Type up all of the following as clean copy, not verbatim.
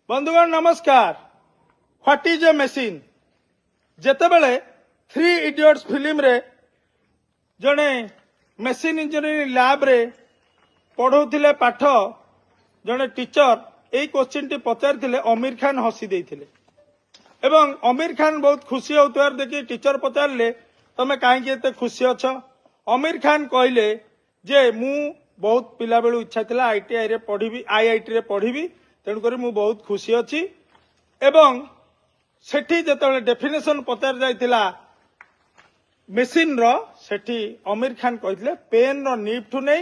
बंधुगण नमस्कार। What is a machine? जेतेबेले 3 इडियट्स फिल्म रे जने मशीन इंजीनियरिंग लैब रे पढ़ौथिले पाठ जने टीचर एई क्वेश्चन टी पचारथिले आमिर खान हसी देइथिले एवं आमिर खान बहुत खुशी होतुआर देखि टीचर पचारले तमे काहे एते खुशी अछ? आमिर खान कहले जे मु बहुत पिला बेलू इच्छा थिला आईटीआई रे पढ़िबी आईआईटी रे पढ़िबी तेणु करी मु बहुत खुशी अछि एवं सेठी जेतले डेफिनेशन पचार जाइतिला मेसिन रो सेठी आमिर खान कहथिले पेन रो नीब ठु नै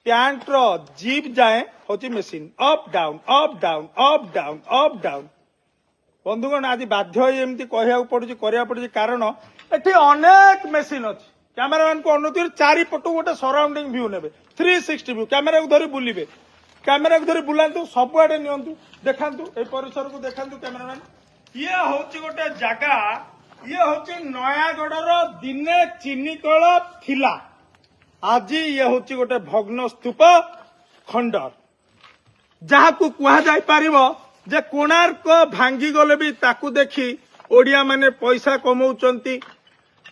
पैंट रो जीभ जाए होची machine up down up down up down up down. बंधुगण आज बाध्य एमती कहया पड़ुची करिया पड़ुची कारण एठी अनेक मेसिन अछि। कैमरामैन को अनुमति चारि पटु गोटे सराउंडिंग व्यू नेबे 360 व्यू कैमरा को धरी बुलिबे कैमरा को धरी बुलांतु सबुआडे नियंतु देखांतु ए परिसर को देखांतु कैमरामैन। ये होची गोटे जागा ये होची नयागढ़र दिने चिनिकल थिला आज ये होची गोटे भग्न स्तूप खंडर जहा को कुहा जाय पारिबो जे कोणार्क भांगी गले भी ताकू देखी ओडिया माने पैसा कमाउचंती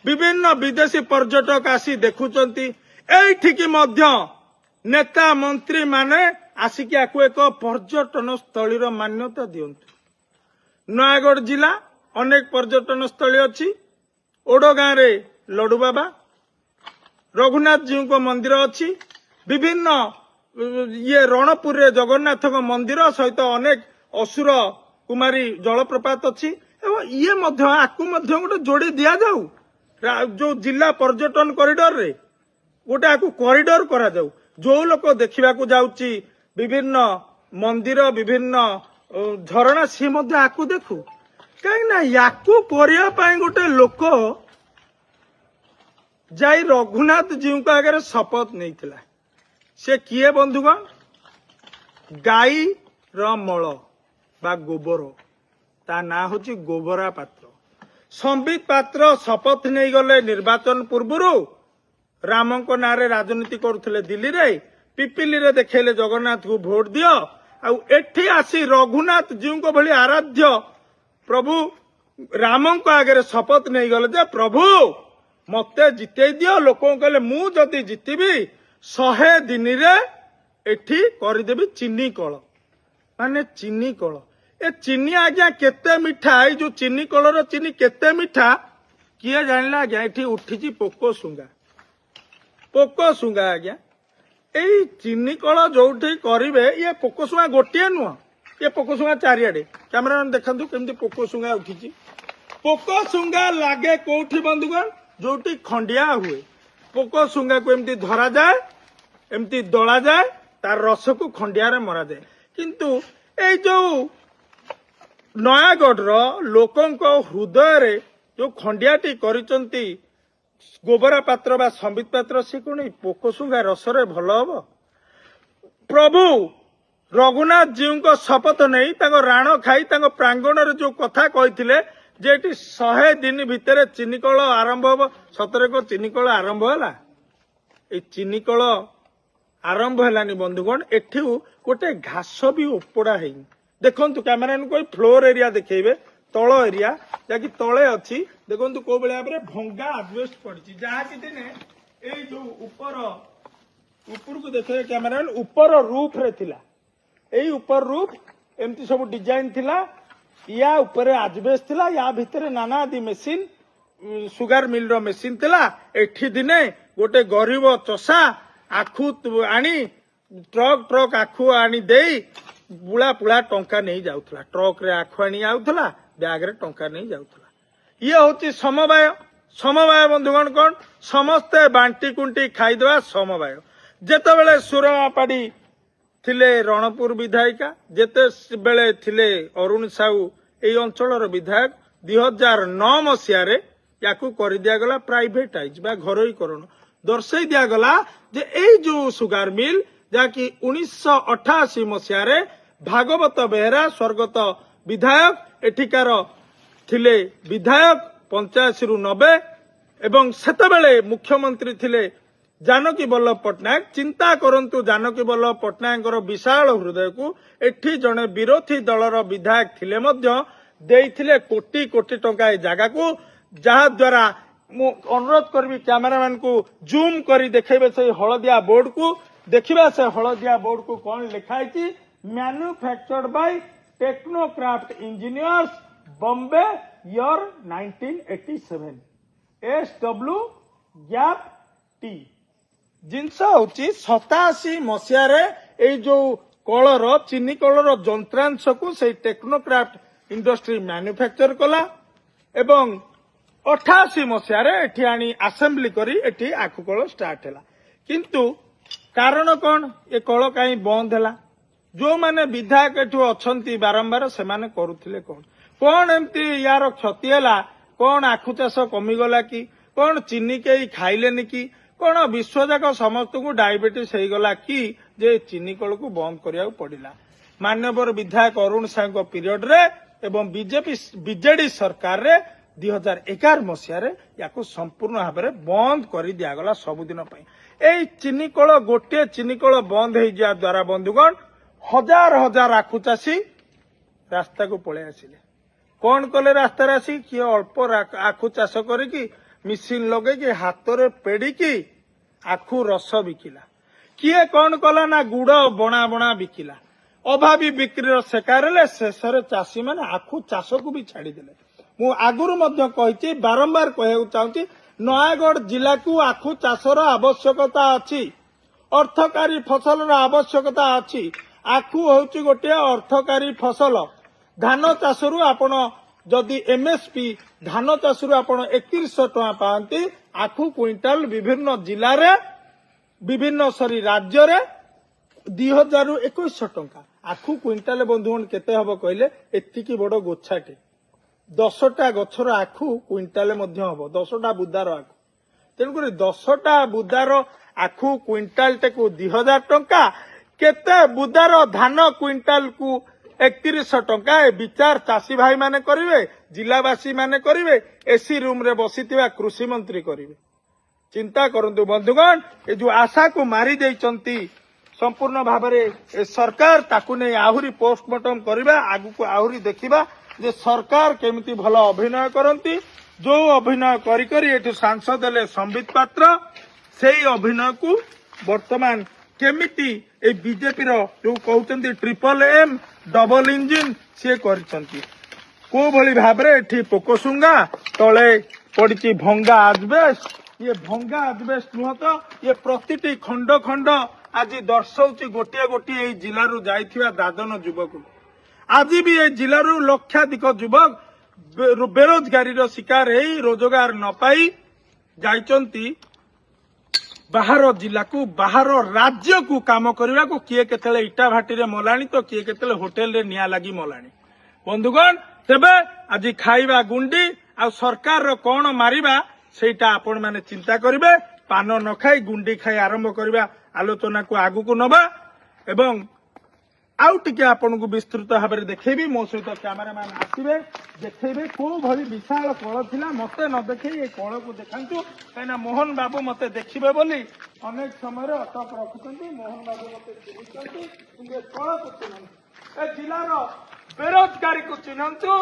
विभिन्न विदेशी पर्यटक आसी देखुचंती एठिकी मध्य नेता मंत्री माने आसिक एक पर्यटन स्थली मान्यता दियंतु। नयागढ़ जिला अनेक पर्यटन स्थली अच्छी ओडगाँ रे लडू बाबा रघुनाथ जी को मंदिर अच्छी विभिन्न ये रणपुर रे जगन्नाथ मंदिर सहित अनेक असुर कुमारी जलप्रपात अच्छी एवं ये मध्य आकु मध्य गोटे जोड़ी दिया जाऊ जो जिला पर्यटन कॉरिडोर रे गोटे आकु कॉरिडोर करा जाऊ जो लोक देखा जाऊँची विभिन्न मंदिर विभिन्न झरणा सी मध्य आकु देखू कहीं याकू करिया पाई गोटे लोक जाई रघुनाथ जी को आगे शपथ नहीं थिला से किए बंधुगण गाई रमल बा गोबर ता ना होची गोबरा पात्र संबित पात्र शपथ नहीं गले निर्वाचन पूर्व राम को नारे राजनीति करुले दिल्ली रे पिपिली रे देखेले जगन्नाथ को भोट दियो आउ एठी आसी रघुनाथ जी को भली आराध्य प्रभु राम को आगे शपथ नहीं गले जे प्रभु मते जिते दियो लोकों कहले मु जदि जितबी 100 दिन रे एठी करदेबी चीनी कल माने चीनी कल ए चीनी आज्ञा केते मिठा ए जो चीनी कलर चीनी केते मिठा किए जानला आज्ञा एठी उठिची पोको सुंगा आज्ञा एई चीनी कल जोठी करिवे ये पोको सुंगा गोटिए नुह ये पोको सुंगा चारिआडे कैमरामैन देखंतु केमती पोको सुंगा उठिची पोको सुंगा लागे कोठी बंधुगण जोठी खंडिया हुए पोको सुंगा को एमती धरा जाए एमती दला जाए तार रस को खंडिया रे मरा जाए किंतु ए जो नयागढ़ लोकंक हृदय रे जो खंडियाटी करिसंती गोबरा पात्र बा संबित पात्र से कोन पोकोसुंगा रसरे भल हम प्रभु रघुनाथ जी को शपथ नहीं ताको राण खाई ताको प्रांगण रे जो कथा कहिथिले जे 100 दिन भितर चीनीकल आरंभ हम सतरे को चीनीकल आरंभ हैला ए चीनीकल आरंभ हैलानी बंधुगण एठी गोटे घास भी उपोड़ा है देखंतु कैमरामैन को फ्लोर एरिया देखेबे तल एरिया जाकि तले अच्छी देखंतु को बेले भाबरे भंगा एडजस्ट पड़ची जहा कि दिने ए जो ऊपर को देखे कैमरामैन ऊपर रूफ रे थिला एई ऊपर रूफ एमती सब डिजाइन थिला या ऊपर आजबेस्ट थिला या भितरे नाना आदि मशीन सुगार मिल रो मशीन थिला एठी दिने गोटे गरीब चषा आखु आनी ट्रक आखु आनी देई बुला पुला टंका नहीं जाउथला ट्रक रे आखु आनी आउथला बैग रे टंका नहीं जाउथला ये होची समवाय बंधुगण कोन समस्ते बांटी कुंटी खाइदवा समवाय जेते बेले सुरमापाड़ी थिले रणपुर विधायिका जेते बेले थिले अरुण साहू एई अंचलर विधायक 2009 मसिया रे याकू कर दिया गला प्राइवेटाइज बा घरोईकरण दर्शाई दिया गला जे एई जो सुगार मिल जाकि 1988 मसिया रे भागवत बेहरा स्वर्गत विधायक एठिकार थिले विधायक 85 रु 90 एवं सेतेबेले मुख्यमंत्री थिले जानकी वल्लभ पट्टनायक चिंता करंतु जानकी वल्लभ पट्टनायक विशाल हृदय को एठी जड़े विरोधी दलर विधायक थिले मध्य देइथिले कोटी कोटी टंका ए जगह को जहा द्वारा मु अनुरोध करबी कैमरामैन को जूम करी देखेबे से हलदिया बोर्ड को देखिबा से हलदिया बोर्ड को कौन लिखाई छी manufactured by Technocraft engineers Bombay year 1987 SW गैप टी जिनस हूँ 87 मसीह जो कलर चीनी कलर जंत्रांश को से टेक्नोक्राफ्ट इंडस्ट्री मैन्युफैक्चर कला एवं 88 मसीह आनी आसेम्बली करी एठी आखु कल स्टार्ट है किंतु कारण कौन ये कल कहीं बंद है जो माने विधायक एठू अच्छी बारंबार से माने करुथिले कौन एमती यार क्षति है कौन आखु चाष कमिगला कि कौन चीनी के खाइलेनि कि कौन विश्वजाक समस्त को डायबिटीज हो गला कि जे चीनी कल को बंद करिया पड़िला मान्यवर विधायक अरुण साहू पीरियड रे एवं बीजेडी सरकार रे 2011 मसीह या संपूर्ण भाव में बंद कर दिगला सबुदिन यही चीनी कल गोटे चीनी कल बंद हो जा द्वारा बंधुगण हजार हजार आखु चाषी रास्ता को पलि आसिले कौन कले रास्तार आसी किए अल्प आखु चाष करिकी मिसिन लगे हाथ में पेड़िकी आखु रस बिकिला किए कौन कला ना गुड़ बणा बणा बिकिला अभावी बिक्री शिकार हेले शेष चाषी मैंने आखु चाष को भी छाड़देले मु आगुरी कही बारंबार कहू चाहूँगी नयागढ़ जिला को आखु चाषर आवश्यकता अच्छी अर्थकारी फसल आवश्यकता अच्छी आखु हूँ गोटे अर्थकारी फसल धान चाषरू आपण जदि एमएसपी धान चाषरू आपण 2100 टका पाती आखु क्विंटाल विभिन्न जिले में विभिन्न राज्य रे 2000 रु 2100 टका आखु क्विंटाल बंधुगण केते हबो कहले एतिकी बड़ गोछाटे 10टा गछर आखु क्विंटाल मध्य हबो 10टा बुदार आखु तेणुक 10टा बुदार आखु क्विंटाल टेकु 2000 टका केते बुदार धान क्विंटाल को 3100 टका विचार चाषी भाई माने करिवे जिलावासी माने करिवे एसी रूम रे बसिथिबा कृषि मंत्री करिवे चिंता करंतु बंधुगण ए जो आशा को मारी देइचंती संपूर्ण भाव में सरकार ताकू नहीं आहुरी पोस्टमार्टम करबा आगु को आहुरी देखिबा जे सरकार केमिति भल अभिनय करंती जो अभिनय करी करी एठु सांसद ले संबित पात्र सेही अभिनय को वर्तमान केमिति ए बीजेपी रो जो कहउचंती ट्रिपल एम डबल इंजिन से करचंती को भली भाबरे एठी पोकोसुंगा तळे पडिची भंगा आजबेस्ट ये भंगा आजबेस्ट नुह तो ये प्रतिटी खंड खंड आज दर्शाउची गोटे गोटे जिलू जाइथिबा दादन युवक आज भी ये जिलू लक्षाधिक युवक बेरोजगारी रो शिकार है रोजगार न पाई जाइचंती बाहर जिला को बाहर राज्य को काम करने को किए केतले इटा भाटी रे मलाणी तो किए केतले होटेल रे निया लगी मलाणी बंधुगण तेबे आज खाइबा गुंडी आ सरकार रो कौन मारिबा सेटा आपण माने चिंता करिवे पान न खाई गुंडी खाई आरंभ करबा आलोचना को आगु को नबा एवं आउ टिके आपन को विस्तृत भाव में देखेबी मो सहित कैमरामैन आसवे देखेबे को भली विशाल कल थिला मते न देखे ये कल को देखांतु कहीं मोहन बाबू मते देखिबे बोली अनेक समय अटक रखुचंती मोहन बाबू मते चिन्हचंती ये कल को चिन्हंतु ए जिलार बेरोजगारी को चिन्हंतु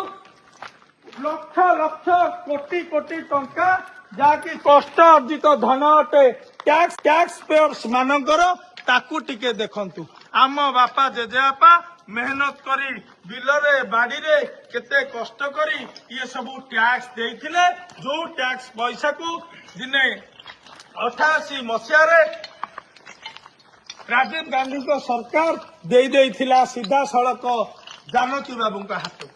लक्ष लक्ष कोटी कोटी टंका जाकि कष्ट अर्जित धन अटे टैक्स पेयर्स मानकर ताकू टिके देखंतु आम बापा जेजेबापा मेहनत करी बिलरे बाड़ी रे केते कष्ट करी ये सब टैक्स देइथिले जो टैक्स पैसा को दिने 88 मसीह रे राजीव गांधी को सरकार दे देइथिला सीधा सड़क जानकी बाबू का हाथ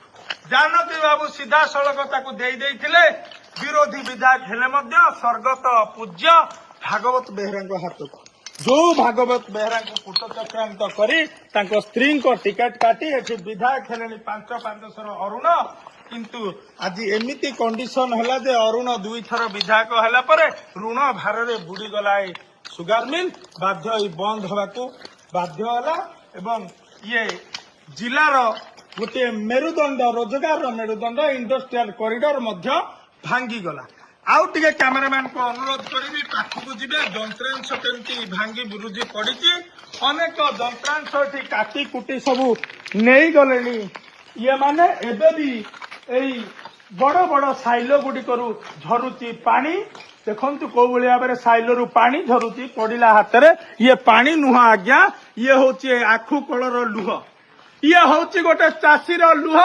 जानकी बाबू सीधा सड़क ताकू दे देइथिले विरोधी विधायक हेले मध्य स्वर्गत पूज्य भागवत बेहरा हाथ को जो भागवत बेहरा को पुट चक्रांत करी स्त्री को टिकेट काटी एठी विधायक हेले 500 अरुण किंतु आज एमिति कंडीशन है जे अरुण 2 थर विधायक हैला परे ऋण भार रे बुड़ी गला सुगार मिल बाध्य बंद होगा बाध्य होला एवं ये जिलार गोटे मेरुदंड रोजगार मेरुदंड इंडस्ट्रियल कॉरिडोर मध्य भांगी गला आउ टिके कैमरामैन को अनुरोध करी पाखक जी जंत्रांश केमती भांगी बुरुजी पड़ी अनेक जंत्रांश एटी काटी कुटी सबू नहीं गले ये माने एबे भी एई बड़ बड़ साइलो गुड़िकर झरुची पानी देखु कौ भाव में साइलू पानी झरुची पड़ा हाथ में ये पानी नुह आज्ञा ये हूँ आखु कलर लुह ये हूँ गोटे चाषीर लुह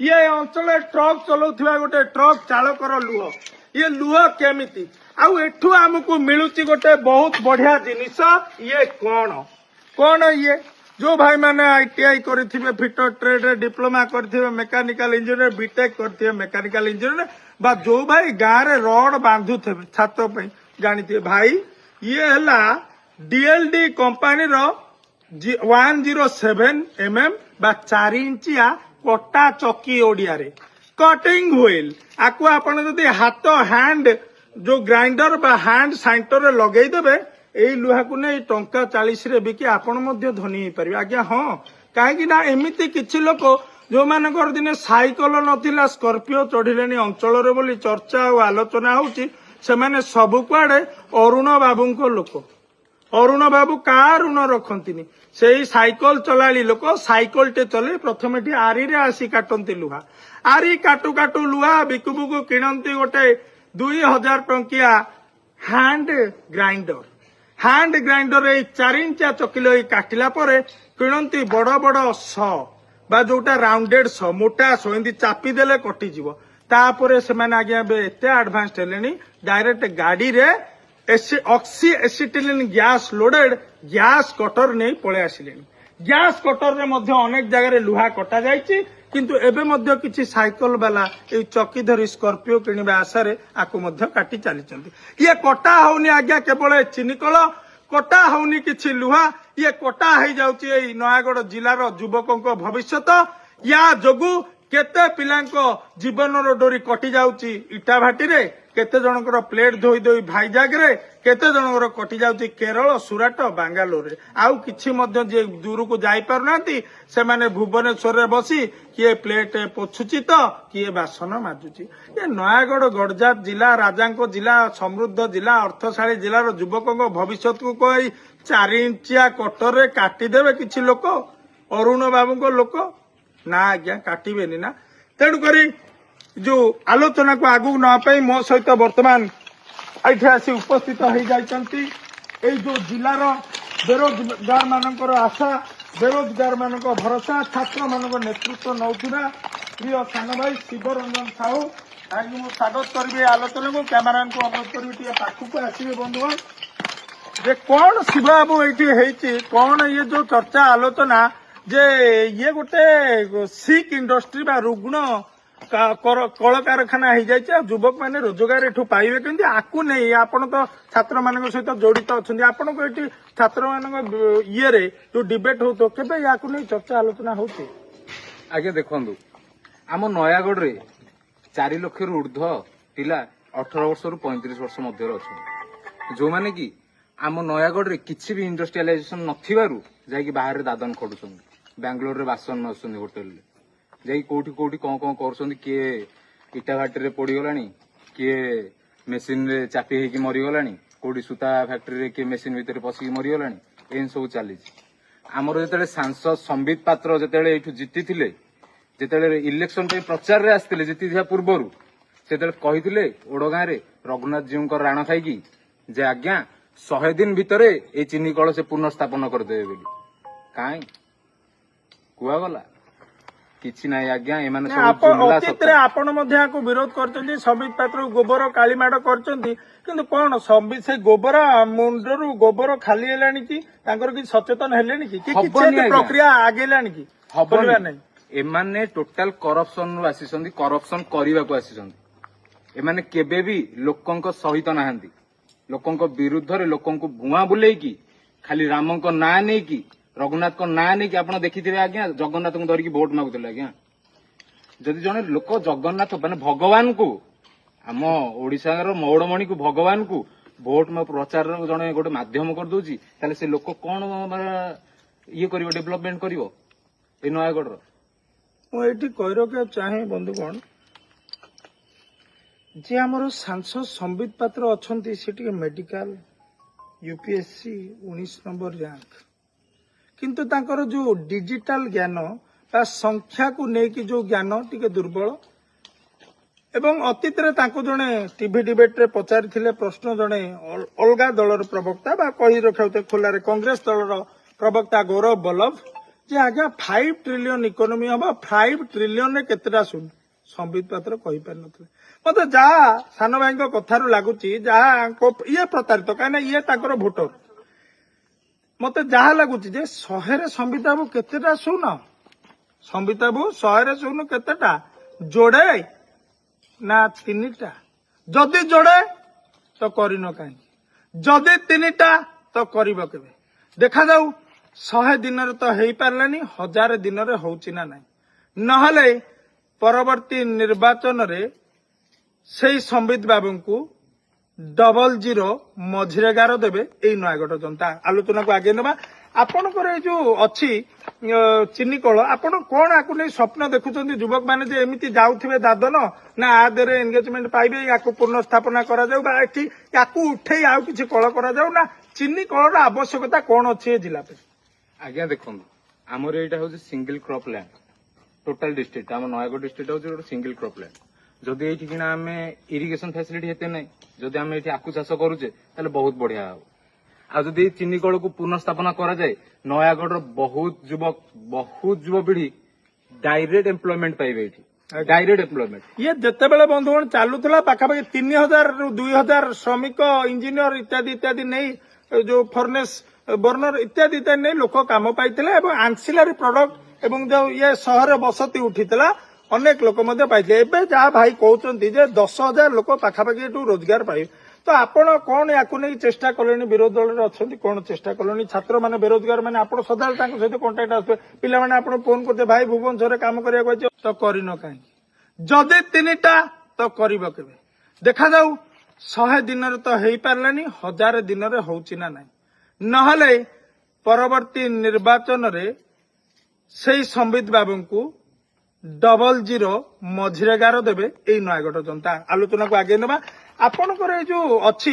ये अंचल ट्रक चलाउथिबा गोटे ट्रक चालकर लुह ये लुह केमिति आउ एठू आमको मिलुची गोटे बहुत बढ़िया जिनिस ये कौन ये जो भाई मैंने आईटीआई करेंगे फिटर ट्रेड रे डिप्लोमा करेंगे मेकानिकल इंजीनियर बीटेक करेंगे मेकानिकल इंजीनियर बा जो भाई गाँव में रड बांधु थे छात जानी भाई ये है डीएलडी कंपानी रो 107 बा 4 इंचिया कटा चकी ओडिया रे कटिंग व्हील आपको आपण जदि हाथ हैंड जो ग्राइंडर बा हैंड साइंटर रे लगेई देबे एई लुहा को नै टंका 40 रे बिकी आपण मध्य धनी होई परिबे आज्ञा हां काहे ना एमिति किछि लोक जो मानकर दिने साइकल नथिला स्कॉर्पियो चढ़िलेनी अंचल रे बोली चर्चा और आलोचना होउची से माने सब कुआडे अरुण बाबूंको लोक अरुण बाबू का ऋण रखती से साइकल चलाली लोक साइकल टे चले प्रथम आरी रे आसी काटती लुहा आरी काटू काटू लुहा बिकु बिकु किणती गोटे 2000 टंकिया हैंड ग्राइंडर 4 इंचिया चकिल काटिला परे किणती बड़ बड़ स बा जोटा राउंडेड स मोटा स एमती चापी देले कटि जीव तापरे से माने आज्ञा एते एडवांस हेलेनी डायरेक्ट गाड़ी रे oxy acetylene gas loaded gas cutter नहीं पळे आसिले गैस कटर रे मध्य अनेक जगह रे लुहा कटा जायछि किंतु एबे मध्य किछि साइकल वाला ए चकी धरी स्कॉर्पियो किनिबा आशारे आकु मध्य काटी चलीचंती ये कटा होनी आज्ञा केवल चिनिकल कटा होनी किछि लुहा ये कटा हो जाउछि ए नयागढ़ जिलार युवकों भविष्यत या जोगु केते पिलांको जीवनर डोरी कटि जाउछि इटा भाटी रे केते जनकर प्लेट धोई धोई भाईजाग रे केते जनकर कटि जाउछि केरल सुराट बांगालोर रे आउ किछि मध्य जे दूर को जाई पारुनांती से माने भुवनेश्वर रे बसी किए प्लेट पोछुची तो किए बासन माजुची ये नयागढ़ गड़जात जिला राजांको जिला समृद्ध जिला अर्थशाली जिलार युवकों भविष्यत को कोई 4 इंचिया कटर रे काटी देबे किछि लोक अरुण बाबूको लोक ना आज्ञा काटिबेनी ना तेणु करी जो आलोचना को आगू नापाई मो सहित वर्तमान एठी आसी उपस्थित हो जाइछंती ए जो जिलार बेरोजगार मानकर आशा बेरोजगार मानक भरोसा छात्र मानक नेतृत्व नौथिबा प्रिय सान भाई शिवरंजन साहू आज मु स्वागत करबे आलोचना को कैमरामैन को अनुरोध करबे टिया पाखु आसीबे बंधुगण जे कौन शिव बाबू एठी हेछि कौन ये जो चर्चा आलोचना जे ये गोटे सिक इंडस्ट्री बा रुग्ण कल कारखाना हो जाए युवक मैंने रोजगार एठू पाइबे केमती आकु नहीं आपण तो छात्र मान सहित जड़ित अच्छा आपण को ये छात्र मान ये रे जो डिबेट हो तो केबे याकु नहीं चर्चा आलोचना होती आगे देखंदु आम नयागढ़ रे 4 लाख रु ऊर्ध्व पिला 18 वर्ष रु 35 वर्ष मध्य अच्छा जो माने कि आम नयागढ़ रे किछि भी इंडस्ट्रियलाइजेशन नथिबारु जाई बाहर दादन खडुछन बेंगलोर रे बासन नसुन होटल रे जाई कोठी कोठी कौन कौन कर किए इटा भाटी रे पड़गलानी किए मेसीन रे चापी होगी मरीगलानी कोठी सूता फैक्ट्री रे किए मेसीन भितर पशिकी मरीगलानी एन सब चली आमर जो सांसद संबित पात्र जो जीति जो इलेक्शन प्रचार रे आसते जीति पूर्वर से कही ओडगाँ रे रघुनाथ जीव राण खाई जे आज्ञा 100 दिन भितर ये चीनी कल से पुनर्स्थापन करदे कहीं कुआगला किछि नाही आज्ञा एमाने सब अतीत रे आपण मध्य को विरोध करचंती संबित पात्र गोबर कालीमाड करचंती किंतु कोन संबित से गोबर मुंडरू गोबर खाली हेलानी कि तांकर कि सचेतन हेलेनी कि किछि प्रक्रिया आगेलानी कि हबनिबा नै एमाने टोटल करप्शन रु आसीसंती करप्शन करिवा को आसीसंती एमाने केबे भी लोकंक सहित नाहंती लोकंक विरुद्ध रे लोकंक भुआ बुलेई कि खाली रामंक ना नै कि रघुनाथ को ना नहीं कि आप देखिथे आज्ञा जगन्नाथ को धरिकी भोट मागुले आज्ञा जदि जने लोक जगन्नाथ माने भगवान को आम ओडिशार मौड़मणि को भगवान को भोट प्रचार जने गोटे माध्यम कर दउची ताले से लोक कोन ये करिवो डेवलपमेंट करिवो ए नयागढ़ रो मु एठी कहरो के चाहे बंधुगण जे आमर सांसद संबित पात्र अच्छा से मेडिकल यूपीएससी 19 नंबर रैंक किंतु तांकर जो डिजिटल ज्ञान बा संख्या को लेकिन जो ज्ञान टिके दुर्बल एवं अतीत रे तांको जने टीवी डिबेट रे पचारि प्रश्न जने अलगा दलर प्रवक्ता बा कही रखाउते खोलारे कांग्रेस दलर प्रवक्ता गौरव बल्लभ जे आज्ञा 5 ट्रिलियन इकोनॉमी हम 5 ट्रिलियन रे केतेटा सुन संबित पात्र कहि पार नथले मते जहा सान भाई कथारू लागुची जहा ये प्रतारित कहीं ये तांकर भोटर मते जहा लगुच जे 100 रे संबित बाबू केतेटा सुन संबित बाबू 100 रे सुन केतेटा जोड़े ना 3टा जदि जोड़े तो करिनो काई जदि 3टा तो करिबो केबे देखा जाऊ 100 दिन रे तो हेई पारलानी 1000 दिन रे होउची ना नाही नहले परवर्ती निर्वाचन रे सेई संबित बाबू को 00 मझिरे गार देबे एई नयागढ़ जनता आलोचना को आगे नबा आपणकर जो अच्छी चिनी कल आपण कौन आकु नहीं स्वप्न देखुं युवक मैंने जे एमती जाऊे दादन ना आदे एंगेजमेंट पाइबे या पुनः स्थापना करा जाऊ बा एठी याकू उठे आउ किछि कल करा जाऊ ना चिनी कलर आवश्यकता कौन अच्छी जिला पे आज्ञा देखो आमर यहाँ हूँ single crop land total district आम नयागढ़ डिस्ट्रिक्ट हूँ सिंगल क्रॉप लैंड जदि ये आम इरिगेशन फैसिलिटी हेते नहीं जदि आम ये आकु चाष करुचे ताले बहुत बढ़िया हो आदि चीनी कल को पुनः स्थापना करा जाए नयागढ़ बहुत युवपीढ़ी डायरेक्ट एम्प्लॉयमेंट पाइबे डायरेक्ट एम्प्लॉयमेंट ये जिते बड़े बंधुगण चलुला पाखापाखि 3000 ରୁ 2000 श्रमिक इंजीनियर इत्यादि इत्यादि नहीं जो फर्नेस बर्नर इत्यादि इत्यादि नहीं लोक काम पाइथिले एवं आंसिलरी प्रोडक्ट एवं जो ये सहर बसती उठीला अनेक लोक पाइथिले एबे जहाँ भाई कहते 10,000 लोक पाखापाखि रोजगार पाइबे तो आपण कौन याकू नहीं चेष्टा कले विरोध दल अच्छा कौन चेष्टा कले छात्र मैंने बेरोजगार मैंने आप सदा सहित कंटाक्ट आसपे पिला मैंने आप फोन करते भाई भुवनेश्वर काम करा तो करिन कहीं जदि 3टा तो करिबो केबे देखा जाऊ 100 दिन रे तो हेई पारलानी 1000 दिन रे होउची ना नाही नहले परवर्ती निर्वाचन रे सेई संबित बाबू को 00 मझिरे गार देबे एई नयागढ़ जनता आलोचना को आगे नबा आपणकर जो अच्छी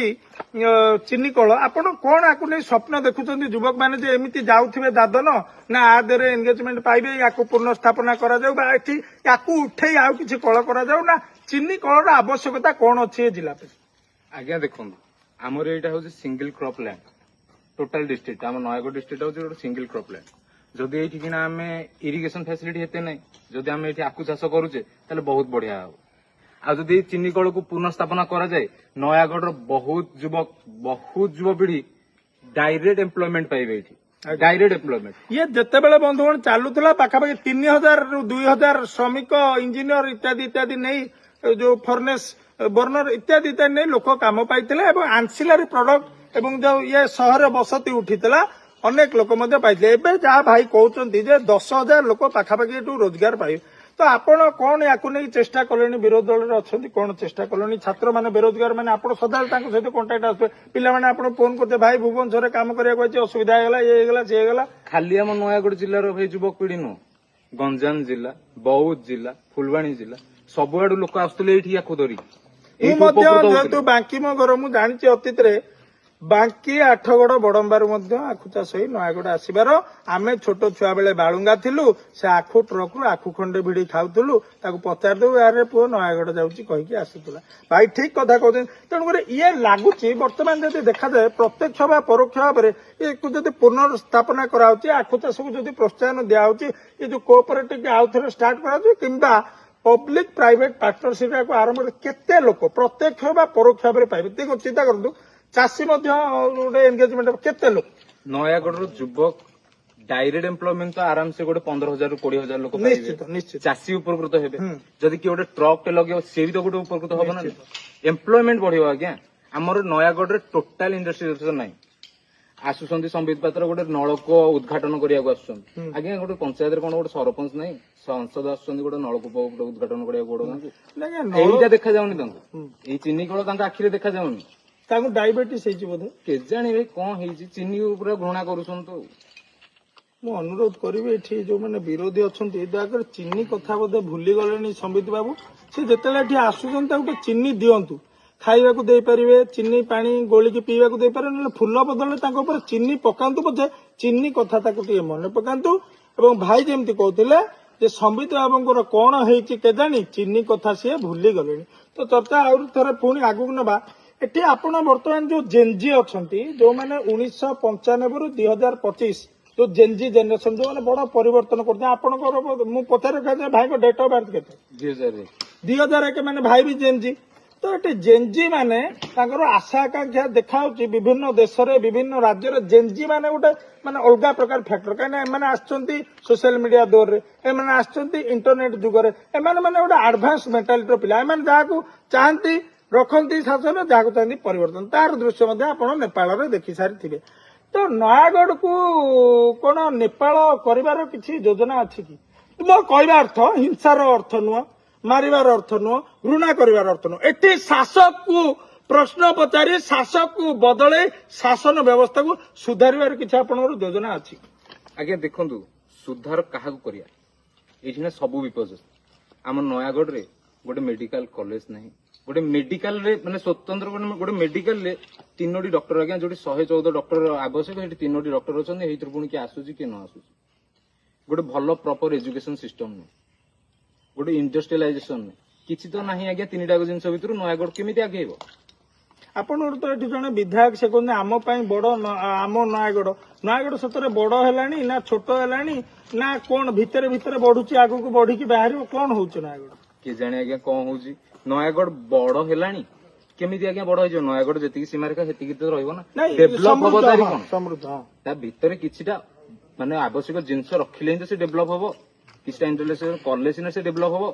चिनी कल आपण कौन आकु नहीं स्वप्न देखुं युवक मैंने जे एमती जाऊे दादन ना आदे एंगेजमेंट पाइबे या पुनः स्थापना करा जाऊ बा एठी याकू उठे आउ किछि कल करा जाऊ ना चिनी कलर आवश्यकता कौन अच्छी जिला पे आज्ञा देखो आमर यहाँ हूँ single crop land total district आम नयागढ़ डिस्ट्रिक्ट हूँ सिंगल क्रॉप लैंड जदि ये आम इरिगेशन फैसिलिटी हेते नहीं जदि आम ये आकु चाष करुचे ताले बहुत बढ़िया हो आदि चीनी कल को पुनः स्थापना करा जाए नयागढ़ बहुत युवपीढ़ी डायरेक्ट एम्प्लॉयमेंट पाइबे डायरेक्ट एम्प्लॉयमेंट ये जिते बड़े बंधुगण चलुला पाखापाखि 3000 ରୁ 2000 श्रमिक इंजीनियर इत्यादि इत्यादि नहीं जो फर्नेस बर्नर इत्यादि इत्यादि नहीं लोक काम पाइथिले एवं आंसिलरी प्रोडक्ट एवं जो ये सहर बसती उठीला अनेक लोक पाइथिले एबे जहाँ भाई कहते 10,000 लोक पाखापाखि रोजगार पाइबे तो आपण कौन याकू नहीं चेष्टा कले विरोध दल अच्छा कौन चेष्टा कले छात्र मैंने बेरोजगार मैंने आप सदा सहित कंटाक्ट आसपे पिला मैंने आप फोन करते भाई भुवनेश्वर काम करा असुविधा ये खाली आम नयागढ़ जिलार भाई युवक पीढ़ी नुह गंजाम जिला बौद्ध जिला फुलवाणी जिला सबुआडू लोक आसुले आखु धरी जेहेतु बांकी मो घर मुझे जानी अतीत रे बांकी आठगड़ बड़म्बारू आखु चाष हो नयागढ़ आसबार आम छोट छुआ बेले बालुंगा थिलु से आखु ट्रक रु आखु खंडे भिड़ी खाऊलु पचार दू यार पुओ नयागढ़ जाऊँगी कहीकि आसूला भाई ठीक कथा कहते तेणुकर ये लगुच बर्तमान जब देखा जाए प्रत्यक्ष बा परोक्ष भाव में पुनर्स्थापना कराऊँच आखु चाष को जब प्रोत्साहन दिखाई ये जो कोऑपरेटिव आउ थे स्टार्ट करा पब्लिक प्राइवेट पार्टनरशिप आरंभ केते लोक प्रत्यक्ष बा परोक्ष भाव में पाइबे चिंता करूँ चाषी एंगेजमेंट केते लोक नयागढ़ युवक डायरेक्ट एम्प्लॉयमेंट तो आराम से गोटे 15,000 ରୁ 20,000 लोक निश्चित निश्चित चाषी उपकृत हेबे जदि कि गोटे ट्रक लगे सी भी तो गोटे उपकृत हबो ना एम्प्लॉयमेंट बढ़ियो आज्ञा हमर नयागढ़ रे टोटल इंडस्ट्रियलाइजेशन नाही आसुसंती संबित पात्र गोटे नलकूप उद्घाटन करिया आसुसंती आज्ञा गोटे पंचायत कोन गोटे सरपंच नाही सांसद आसुसंती गोटे नलकूप उद्घाटन करिया गोडो एइटा देखा जाउनी तांको एई चिनी कळ तांका आखिरे देखा जाउनी डायबिटीज बोधे के जानी भाई कौन है चीनी पूरा घृणा करुछन तो ମୁଁ ଅନୁରୋଧ କରିବି ଏଠି ଯୋଉମାନେ ବିରୋଧୀ ଅଛନ୍ତି ଦୟାକରି ଚିନି କଥା ବୋଧେ ଭୁଲି ଗଲେଣି ସମ୍ବିତ ବାବୁ। ସେ ଯେତେବେଳେ ଏଠି ଆସୁଛନ୍ତି ତାକୁ ଟିକେ ଚିନି ଦିଅନ୍ତୁ, ଖାଇବାକୁ ଦେଇପାରିବେ, ଚିନି ପାଣି ଗୋଳିକି ପିଇବାକୁ ଦେଇପାରିବେ, ନହେଲେ ଫୁଲ ବଦଳରେ ତାଙ୍କ ଉପରେ ଚିନି ପକାନ୍ତୁ, ପଛେ ଚିନି କଥା ତାକୁ ଟିକେ ମନେ ପକାନ୍ତୁ। ଏବଂ ଭାଇ ଯେମିତି କହୁଥିଲେ ଯେ ସମ୍ବିତ ବାବୁଙ୍କର କଣ ହେଇଛି କେଜାଣି ଚିନି କଥା ସିଏ ଭୁଲି ଗଲେଣି। ତ ଚର୍ଚ୍ଚା ଆହୁରି ଥରେ ପୁଣି ଆଗକୁ ନେବା। ଏଠି ଆପଣ ବର୍ତ୍ତମାନ ଯୋଉ ଜେନଜି ଅଛନ୍ତି, ଯୋଉମାନେ 1995ରୁ 2025 ଯୋଉ ଜେନଜି ଜେନେରେସନ ଯୋଉମାନେ ବଡ ପରିବର୍ତ୍ତନ କରୁଛନ୍ତି, ଆପଣଙ୍କର ମୁଁ ପଚାରେ ଭାଇଙ୍କ ଡେଟ୍ ଅଫ୍ ବାର୍ଥ କେତେ? 2001 ମାନେ ଭାଇ ବି ଜେନଜି। ତ ଏଠି ଜେନଜି ମାନେ ତାଙ୍କର ଆଶା ଆକାଂକ୍ଷା ଦେଖାଉଛି ବିଭିନ୍ନ ଦେଶରେ ବିଭିନ୍ନ ରାଜ୍ୟରେ ଜେନଜି ମାନେ ଗୋଟେ ମାନେ ଅଲଗା ପ୍ରକାର ଫ୍ୟାକ୍ଟର, କାହିଁକିନା ଏମାନେ ଆସିଛନ୍ତି ସୋସିଆଲ ମିଡିଆ ଦୌରରେ, ଏମାନେ ଆସିଛନ୍ତି ଇଣ୍ଟରନେଟ ଯୁଗରେ, ଏମାନେ ମାନେ ଗୋଟେ ଆଡଭାନ୍ସ ମେଣ୍ଟାଲିଟିର ପିଲା, ଏମାନେ ଯାହାକୁ ଚାହାନ୍ତି ରଖନ୍ତି ଶାସନ, ଯାହାକୁ ଚାହାନ୍ତି ପରିବର୍ତ୍ତନ। ତାର ଦୃଶ୍ୟ ମଧ୍ୟ ଆପଣ ନେପାଳରେ ଦେଖି ସାରିଥିବେ। ତ ନୟାଗଡକୁ କଣ ନେପାଳ କରିବାର କିଛି ଯୋଜନା ଅଛି କି? ମୋ କହିବା ଅର୍ଥ ହିଂସାର ଅର୍ଥ ନୁହଁ, ମାରିବାର ଅର୍ଥ ନୁହଁ, ଘୃଣା କରିବାର ଅର୍ଥ ନୁହଁ। ଏଠି ଶାସକକୁ ପ୍ରଶ୍ନ ପଚାରି ଶାସକକୁ ବଦଳେଇ ଶାସନ ବ୍ୟବସ୍ଥାକୁ ସୁଧାରିବାର କିଛି ଆପଣଙ୍କର ଯୋଜନା ଅଛି? ଆଜ୍ଞା ଦେଖନ୍ତୁ, ସୁଧାର କାହାକୁ କରିବା, ଏଇଠି ନା ସବୁ ବିପର୍ଯ୍ୟସ୍ତ। ଆମ ନୟାଗଡ଼ରେ ଗୋଟେ ମେଡିକାଲ କଲେଜ ନାହିଁ, ଗୋଟେ ମେଡିକାଲରେ ମାନେ ସ୍ୱତନ୍ତ୍ର ଗୋଟେ ମେଡିକାଲରେ 3ଟି ଡକ୍ଟର, ଆଜ୍ଞା ଯୋଉଠି 114 ଡକ୍ଟର ଆବଶ୍ୟକ ସେଠି 3ଟି ଡକ୍ଟର ଅଛନ୍ତି, ଏଇଥିରୁ ପୁଣି କିଏ ଆସୁଛି କିଏ ନ ଆସୁଛି। ଗୋଟେ ଭଲ ପ୍ରପର ଏଜୁକେସନ ସିଷ୍ଟମ ନାହିଁ, ଗୋଟେ ଇଣ୍ଡଷ୍ଟ୍ରିଆଲାଇଜେସନ ନାହିଁ, କିଛି ତ ନାହିଁ ଆଜ୍ଞା। 3ଟା ଜିନିଷ ଭିତରୁ ନୟାଗଡ଼ କେମିତି ଆଗେଇବ? ଆପଣଙ୍କର ତ ଏଠି ଜଣେ ବିଧାୟକ, ସେ କହୁଛନ୍ତି ଆମ ପାଇଁ ବଡ ଆମ ନୟାଗଡ଼ ସତରେ ବଡ ହେଲାଣି ନା ଛୋଟ ହେଲାଣି ନା କଣ ଭିତରେ ଭିତରେ ବଢୁଛି, ଆଗକୁ ବଢିକି ବାହାରିବ, କଣ ହଉଛି ନୟାଗଡ଼? କେଜାଣି ଆଜ୍ଞା କଣ ହଉଛି। ନୟାଗଡ଼ ବଡ ହେଲାଣି କେମିତି ଆଜ୍ଞା? ବଡ ହେଇଯିବ, ନୟାଗଡ଼ ଯେତିକି ସୀମାରେଖା ସେତିକି ତ ରହିବ ନା। ଡେଭଲପ ହବ ତାରି କଣ? ସମୃଦ୍ଧ, ତା ଭିତରେ କିଛିଟା ମାନେ ଆବଶ୍ୟକ ଜିନିଷ ରଖିଲେ ହିଁ ତ ସେ ଡେଭଲପ ହବ। କିଛିଟା ଇଣ୍ଟରନେସନାଲ କଲେ ସିନା ସେ ଡେଭଲପ ହବ,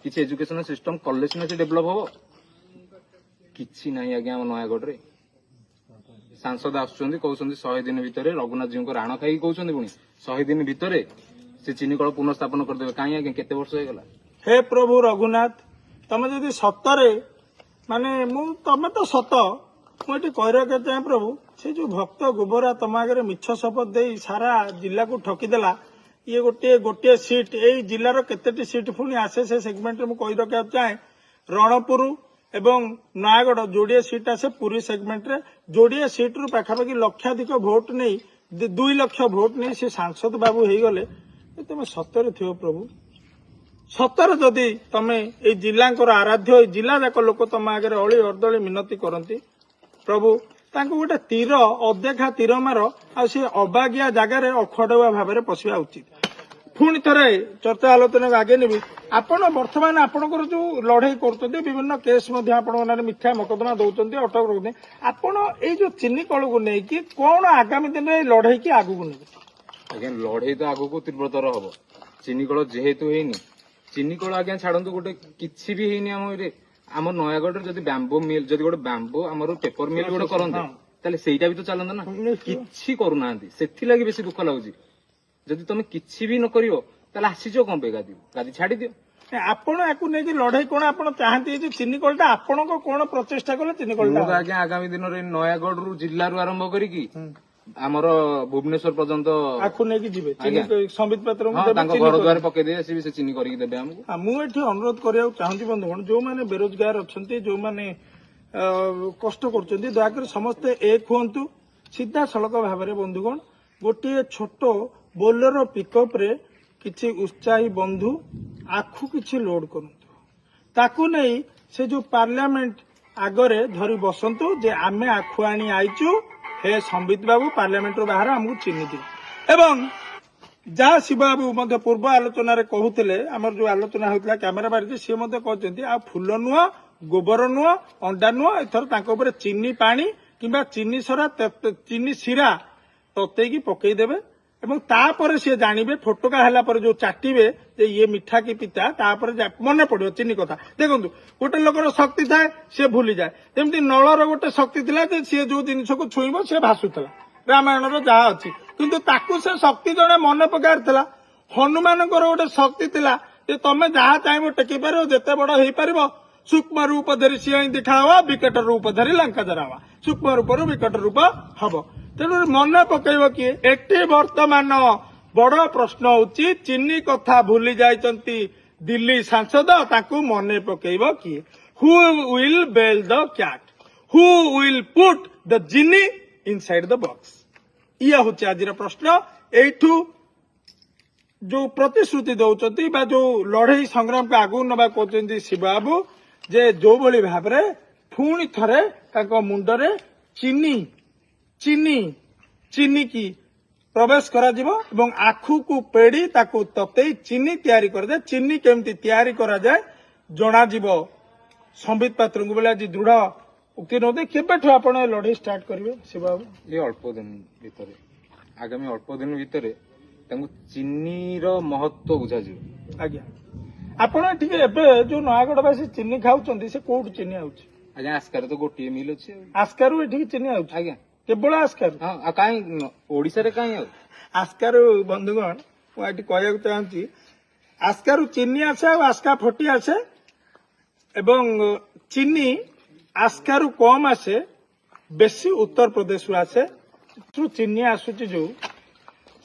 କିଛି ଏଜୁକେସନ ସିଷ୍ଟମ କଲେ ସିନା ସେ ଡେଭଲପ ହବ। କିଛି ନାହିଁ ଆଜ୍ଞା ଆମ ନୟାଗଡ଼ରେ। ସାଂସଦ ଆସୁଛନ୍ତି କହୁଛନ୍ତି 100 ଦିନ ଭିତରେ, ରଘୁନାଥ ଜୀଉଙ୍କ ରାଣ ଖାଇକି କହୁଛନ୍ତି ପୁଣି 100 ଦିନ ଭିତରେ ସେ ଚିନି କଳ ପୁନଃସ୍ଥାପନ କରିଦେବେ। କାହିଁ ଆଜ୍ଞା, କେତେ ବର୍ଷ ହେଇଗଲା? ହେ ପ୍ରଭୁ ରଘୁନାଥ, ତମେ ଯଦି ସତରେ ମାନେ ତମେ ତ ସତ, ମୁଁ ଏଠି କହି ରଖିବାକୁ ଚାହେଁ ପ୍ରଭୁ, ସେ ଯୋଉ ଭକ୍ତ ଗୋବରା ତମ ଆଗରେ ମିଛ ଶପଥ ଦେଇ ସାରା ଜିଲ୍ଲାକୁ ଠକିଦେଲା, ଇଏ ଗୋଟିଏ ସିଟ୍, ଏଇ ଜିଲ୍ଲାର କେତେଟି ସିଟ୍ ପୁଣି ଆସେ ସେ ସେଗମେଣ୍ଟରେ ମୁଁ କହି ରଖିବାକୁ ଚାହେଁ। ରଣପୁର ଏବଂ ନୟାଗଡ଼ ଯୋଡ଼ିଏ ସିଟ୍ ଆସେ ପୁରୀ ସେଗମେଣ୍ଟରେ, ଯୋଡ଼ିଏ ସିଟ୍ରୁ ପାଖାପାଖି ଲକ୍ଷାଧିକ ଭୋଟ ନେଇ 2 ଲକ୍ଷ ଭୋଟ ନେଇ ସେ ସାଂସଦ ବାବୁ ହେଇଗଲେ। ତମେ ସତରେ ଥିବ ପ୍ରଭୁ, ସତରେ ଯଦି ତମେ ଏଇ ଜିଲ୍ଲାଙ୍କର ଆରାଧ୍ୟ, ଏଇ ଜିଲ୍ଲା ଯାକ ଲୋକ ତମ ଆଗରେ ଅଳି ଅର୍ଦ୍ଦଳି ମିନତି କରନ୍ତି, ପ୍ରଭୁ ତାଙ୍କୁ ଗୋଟେ ତୀର, ଅଦେଖା ତୀର ମାର, ଆଉ ସେ ଅବାଗିଆ ଜାଗାରେ ଅଖଡୁଆ ଭାବରେ ପଶିବା ଉଚିତ। ପୁଣି ଥରେ ଚର୍ଚ୍ଚା ଆଲୋଚନାକୁ ଆଗେଇ ନେବି। ଆପଣ ବର୍ତ୍ତମାନ ଆପଣଙ୍କର ଯୋଉ ଲଢେଇ କରୁଛନ୍ତି, ବିଭିନ୍ନ କେସ୍ ମଧ୍ୟ ଆପଣଙ୍କ ନାଁରେ ମିଥ୍ୟା ମକଦ୍ଦମା ଦଉଛନ୍ତି, ଅଟକ ରଖୁଛନ୍ତି, ଆପଣ ଏଇ ଯୋଉ ଚିନି କଳକୁ ନେଇକି କଣ ଆଗାମୀ ଦିନରେ ଏଇ ଲଢେଇକି ଆଗକୁ ନେବେ? ଆଜ୍ଞା ଲଢେଇ ତ ଆଗକୁ ତୀବ୍ରତର ହବ। ଚିନି କଳ ଯେହେତୁ ହେଇନି, ଚିନି କଳ ଆଜ୍ଞା ଛାଡନ୍ତୁ, ଗୋଟେ କିଛି ବି ହେଇନି ଆମ ଏରେ। ଆମ ନୟାଗଡ଼ରେ ଯଦି ବ୍ୟାମ୍ବୋ ମିଲ୍, ଯଦି ଗୋଟେ ବ୍ୟାମ୍ବୋ ଆମର ପେପର ମିଲ୍ ଗୋଟେ କରନ୍ତେ, ତାହେଲେ ସେଇଟା ବି ତ ଚାଲନ୍ତା ନା। କିଛି କରୁନାହାନ୍ତି, ସେଥିଲାଗି ବେଶୀ ଦୁଃଖ ଲାଗୁଛି। ଯଦି ତମେ କିଛି ବି ନ କରିବ ତାହେଲେ ଆସିଛ କଣ ପାଇଁ ଗାଦି ଛାଡିଦିଅ। ଆପଣ ୟାକୁ ନେଇକି ଲଢେଇ କଣ ଆପଣ ଚାହାନ୍ତି? ଏ ଯୋଉ ଚିନି କଳଟା ଆପଣଙ୍କ କଣ ପ୍ରଚେଷ୍ଟା କଲେ ଚିନି କଳଟା? ମୁଁ ତ ଆଜ୍ଞା ଆଗାମୀ ଦିନରେ ନୟାଗଡ଼ରୁ ଜିଲ୍ଲାରୁ ଆରମ୍ଭ କରିକି ଆମର ଭୁବନେଶ୍ୱର ପର୍ଯ୍ୟନ୍ତ ଆକୁ ନେଇକି ଯିବେ ସମ୍ବିତ ପାତ୍ର ତାଙ୍କ ଘର ଦ୍ୱାର ପକେଇଦେଇ ଆସିବି, ସେ ଚିନି କରିକି ଦେବେ ଆମକୁ। ମୁଁ ଏଠି ଅନୁରୋଧ କରିବାକୁ ଚାହୁଁଛି ବନ୍ଧୁଗଣ, ଯୋଉମାନେ ବେରୋଜଗାର ଅଛନ୍ତି, ଯୋଉମାନେ କଷ୍ଟ କରୁଛନ୍ତି, ଦୟାକରି ସମସ୍ତେ ଏକ ହୁଅନ୍ତୁ ସିଧାସଳଖ ଭାବରେ। ବନ୍ଧୁଗଣ, ଗୋଟିଏ ଛୋଟ ବୋଲେରୋ ପିକଅପ୍ ରେ କିଛି ଉତ୍ସାହୀ ବନ୍ଧୁ ଆଖୁ କିଛି ଲୋଡ କରନ୍ତୁ, ତାକୁ ନେଇ ସେ ଯୋଉ ପାର୍ଲାମେଣ୍ଟ ଆଗରେ ଧରି ବସନ୍ତୁ ଯେ ଆମେ ଆଖୁ ଆଣି ଆଇଛୁ, ହେ ସମ୍ବିତ ବାବୁ ପାର୍ଲାମେଣ୍ଟରୁ ବାହାର ଆମକୁ ଚିହ୍ନି ଦିଅ। ଏବଂ ଯାହା ଶିବବାବୁ ମଧ୍ୟ ପୂର୍ବ ଆଲୋଚନାରେ କହୁଥିଲେ, ଆମର ଯୋଉ ଆଲୋଚନା ହେଉଥିଲା କ୍ୟାମେରା ବାହାରିଛି, ସିଏ ମଧ୍ୟ କହିଛନ୍ତି ଆଉ ଫୁଲ ନୁହଁ, ଗୋବର ନୁହଁ, ଅଣ୍ଡା ନୁହଁ, ଏଥର ତାଙ୍କ ଉପରେ ଚିନି ପାଣି କିମ୍ବା ଚିନି ଶିରା ତତେଇକି ପକେଇଦେବେ। ଏବଂ ତାପରେ ସିଏ ଜାଣିବେ, ଫୋଟକା ହେଲା ପରେ ଯୋଉ ଚାଟିବେ ଯେ ଇଏ ମିଠା କି ପିତା, ତାପରେ ମନେ ପଡିବ ଚିନି କଥା। ଦେଖନ୍ତୁ, ଗୋଟେ ଲୋକର ଶକ୍ତି ଥାଏ, ସିଏ ଭୁଲିଯାଏ। ଯେମିତି ନଳର ଗୋଟେ ଶକ୍ତି ଥିଲା ଯେ ସିଏ ଯୋଉ ଜିନିଷକୁ ଛୁଇଁବ ସିଏ ଭାସୁଥିଲା, ରାମାୟଣର ଯାହା ଅଛି, କିନ୍ତୁ ତାକୁ ସେ ଶକ୍ତି ଜଣେ ମନେ ପକାଇଥିଲା। ହନୁମାନଙ୍କର ଗୋଟେ ଶକ୍ତି ଥିଲା ଯେ ତମେ ଯାହା ଚାହିଁବ ଟେକି ପାରିବ, ଯେତେ ବଡ ହେଇପାରିବ। ସୂକ୍ଷ୍ମ ରୂପ ଧରି ସିଂହ ଦେଖା ହବା, ବିକଟ ରୂପ ଧରି ଲଙ୍କା ଜରା ହବା, ସୂକ୍ଷ୍ମ ରୂପରୁ ବିକଟ ରୂପ ହବ। ତେଣୁ ମନେ ପକେଇବ କିଏ? ଏଠି ବର୍ତ୍ତମାନ बड़ प्रश्न होची चीनी कथा भूली जाइचंती दिल्ली सांसद ताकू मने पकेइब किए who will bell the cat who will put the genie inside the box ये होची आज प्रश्न एठू जो प्रतिश्रुति दौरान बा जो लड़ई संग्राम को आगू नवा कहते शिवबाबू जे जो भली भाव पुणी थरे तांको मुंडरे चीनी चीनी चीनी की प्रवेश करा जिवो एवं आखु को पेड़ी ताकू ततेई चीनी तैयारी कर जाए चीनी केमती तैयारी करा जाए जना जीवो संबित पात्र को बोले आज दृढ़ उक्ति नदी केबेठु आपण लड़ई स्टार्ट करिवे शिवबाबू ये अल्प दिन भितर आगामी अल्प दिन भितर चीनी महत्व बुझा आज्ञा आपण ठीक एबे जो नयागढ़वासी चीनी खाउछंती से कोड चीनी आउछ आज्ञा आस्कार तो गोटे मिल अच्छे आस्कारु एठी चीनी आउछ आज्ञा केवल आस्कार हाँ कहीं ओडिशा रे कहीं आस्कारु बंधुगण मुझे कहना चाहूँगी आस्कारु चीनी आसे और आस्का फटी आसे एवं चीनी आस्कारु कम आसे बेसी उत्तर प्रदेश आसे चीनी आसुची जो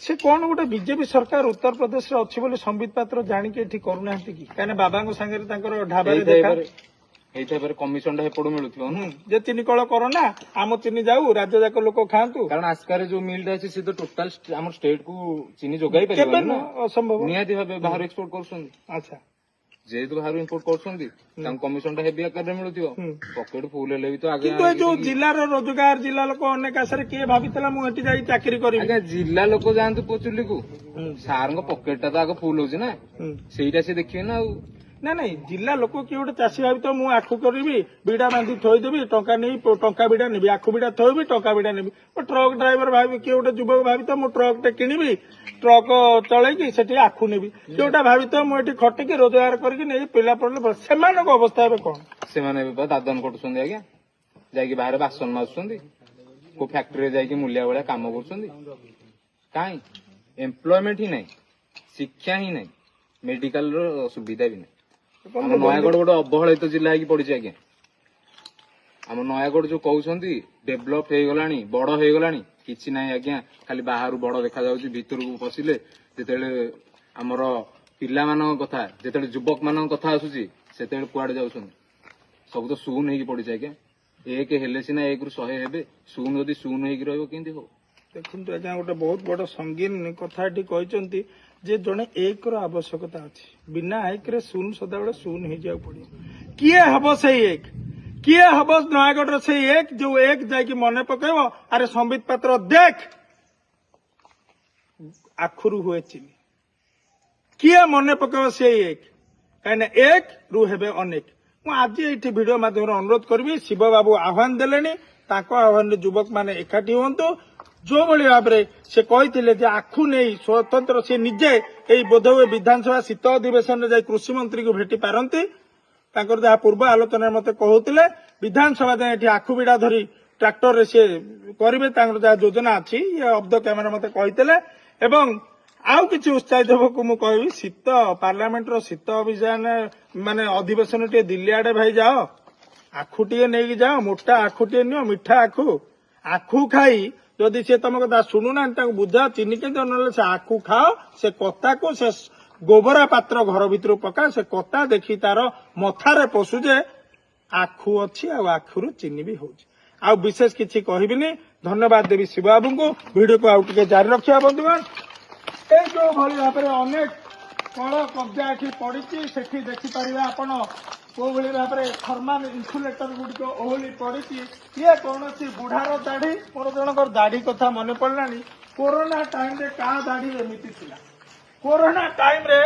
से कौन गोटे बीजेपी सरकार उत्तर प्रदेश रे अच्छी बोली संबित पात्र जानिके एठी करूना कि काने बाबा संगे ढाबा देखा कमिशन हेपड़ू मिलुथिबो जे चीनी कल करो ना आम चीनी जाऊ राज्य जाक लोक खातु कारण आस्कार जो मिलटा अछि से तो टोटल हमर स्टेट को चीनी जोगाई परिबो ना असंभव नियाति भाबे बाहर एक्सपोर्ट करछन अच्छा जेहेतु बाहर इंपोर्ट करछन कमिशन टा हेवी आकार रे मिलुथिबो पॉकेट फुल हेले भी तो आगे किंतु जो जिल्ला रो रोजगार जिल्ला लोक अनेक आसरे के भाबितला मु एठी जाई चाकरी करी आगे जिल्ला लोक जानतु पोचुली को सार को पॉकेट टा तो आगे फुल होछि ना सेईटा से देखिए ना ना नहीं जिला लोक किए गोटे चाषी भावी तो मुझे आखु करी बिड़ा बांधि थोदेवी टंका नहीं टंका बिड़ा नेबी आखु बिड़ा थोबी टंका बिड़ा नेबी ट्रक ड्राइवर भावी किए गोटे युवक भावी तो मु ट्रक टे किनिबी ट्रक चलैकी सेठी आखु नेबी किए गोटे भावी तो मुझे खटिकी रोजगार करके नहीं पिला पड़े सेमानक अवस्था एबे कोन सेमाने भी दादन कटुछंदी आज्ञा जाई बाहर बासन मासुछंदी को फैक्ट्री रे जाई मुलिया वाला काम करछंदी काई एम्प्लॉयमेंट ही नहीं शिक्षा ही नहीं मेडिकल रो सुविधा भी नहीं आम नयागढ़ गोटे अवहेलित जिला है पड़ी आज्ञा आम नयागढ़ जो कहते डेभलप हो गलानी बड़ हो गलानी किछि नाही आज्ञा खाली बाहर बड़ देखा जाउछि भितर को पसिले जेतेले हमर पिला मानक कथा जेतेले युवक मानक कथा आसुछि सेतेले कुआडे जाउछन सब तो शून हेकी पड़ी आज्ञा एक हेले सिना एक रु 100 हेबे शून जदि शून हेकी रहबो केंति हो देखंतु आज्ञा गोटे बहुत बड़ संगीन कथाटी कहचंती जे जड़े एक आवश्यकता अच्छी बिना एक रे शून सदाबे शून हो जाए पड़े किए हम से एक किए हम नयागढ़ से एक जो एक जाकि मन पकेब अरे संबित पात्र देख आखुरु हुए चीनी किए मन पकेब से एक कहीं एक रु हेबे अनेक आज ये भिडियो माध्यम अनुरोध करी शिव बाबू आह्वान देले आह्वान युवक मैंने एकाठी हूँ जो भली भाव से कहते आखु नहीं स्वतंत्र से निजे यही बोधहुए विधानसभा शीत अधिवेशन में कृषि मंत्री को भेटी पारती जहाँ पूर्व आलोचना मत कहते विधानसभा जाए आखु बिड़ा धरी ट्रैक्टर से करेंगे जहाँ योजना अच्छी ये ऑफ द कैमेरा मत कहते एवं आउ किसी उत्साहित को मुझे कहबी शीत पार्लियामेंट शीत अभियान माने अधिवेशन टे दिल्ली आड़े भाई जाओ आखु टे नहीं जाओ मोटा आखु टे नियो मिठा आखु खाई जदि सी तुम कथा शुणुना बुझा चीनी के से आखु खाओ से कता को से गोबरा पात्र घर भीतर पका से कता देखी तार मथारे पशुजे आखु अच्छी आखुरु चीनी भी हो विशेष किसी कहबिनी धन्यवाद देवी शिव बाबू को वीडियो को आउटे जारी रखा बंधुगण ये जो भाई भाव अनेक कल कब्जा एठी पड़ी से देखिपारे आपण को भाव में थर्माल इन्सुलेटर गुड़िक ओहली पड़ी ये कौन सी बुढ़ार दाढ़ी मोर जनकर दाढ़ी कथा मन पड़ानी कोरोना टाइम रे का दाढ़ी एमती थिला कोरोना टाइम रे